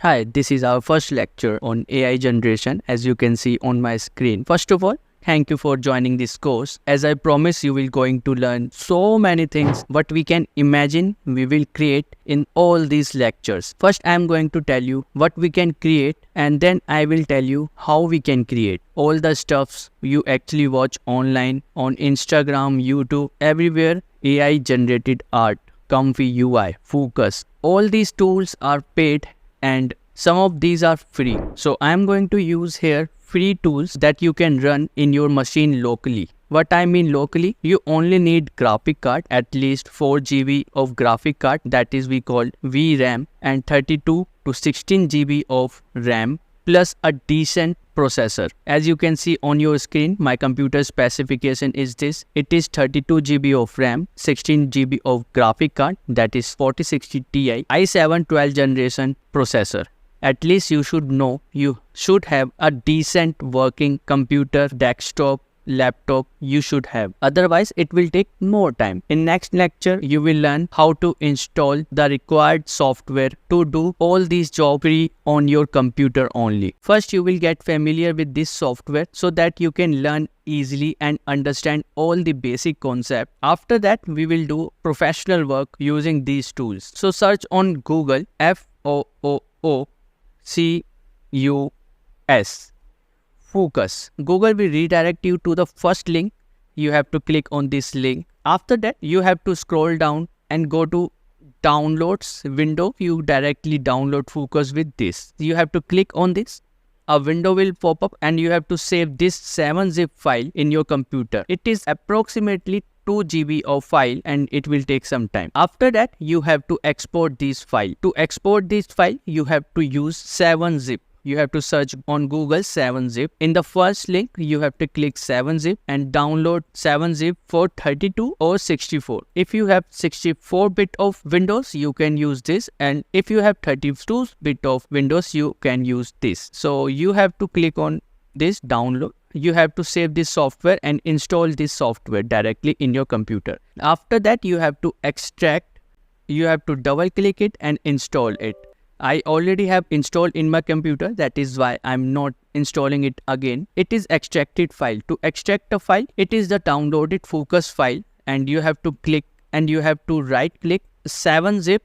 Hi, this is our first lecture on AI generation, as you can see on my screen. First of all, thank you for joining this course. As I promise, you will going to learn so many things what we can imagine we will create in all these lectures. First, I am going to tell you what we can create, and then I will tell you how we can create. All the stuffs you actually watch online, on Instagram, YouTube, everywhere, AI generated art, Comfy UI, Fooocus. All these tools are paid and some of these are free. So I am going to use here free tools that you can run in your machine locally. What I mean locally, you only need graphic card, at least 4 GB of graphic card, that is we call VRAM, and 32 to 16 GB of RAM, plus a decent processor. As you can see on your screen, my computer specification is this. It is 32 GB of RAM, 16 GB of graphic card, that is 4060 Ti, i7 12th generation processor. At least you should know you should have a decent working computer, desktop, laptop you should have. Otherwise, it will take more time. In next lecture, you will learn how to install the required software to do all these jobs free on your computer only. First, you will get familiar with this software so that you can learn easily and understand all the basic concept. After that, we will do professional work using these tools. So search on Google Fooocus. Fooocus. Google will redirect you to the first link. You have to click on this link. After that, you have to scroll down and go to downloads window. You directly download Fooocus with this. You have to click on this. A window will pop up and you have to save this 7-zip file in your computer. It is approximately 2 GB of file and it will take some time. After that, you have to export this file. To export this file, you have to use 7-zip. You have to search on Google 7-zip. In the first link, you have to click 7-zip and download 7-zip for 32 or 64. If you have 64-bit of Windows, you can use this. And if you have 32-bit of Windows, you can use this. So you have to click on this download. You have to save this software and install this software directly in your computer. After that, you have to extract. You have to double click it and install it. I already have installed in my computer, that is why I'm not installing it again. It is extracted file. To extract a file, it is the downloaded Fooocus file, and you have to click and you have to right click 7-zip,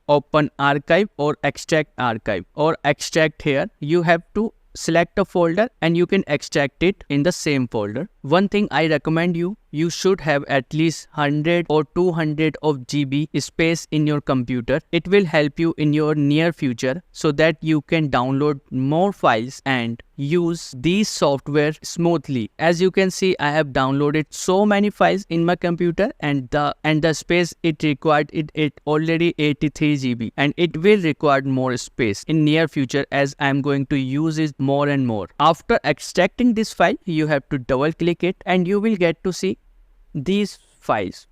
open archive or extract archive or extract here. You have to select a folder and you can extract it in the same folder. One thing I recommend you should have at least 100 or 200 of GB space in your computer. It will help you in your near future so that you can download more files and use these software smoothly. As you can see, I have downloaded so many files in my computer and the space it required, it already 83 GB, and it will require more space in near future as I am going to use it more and more. After extracting this file, you have to double click it and you will get to see these files.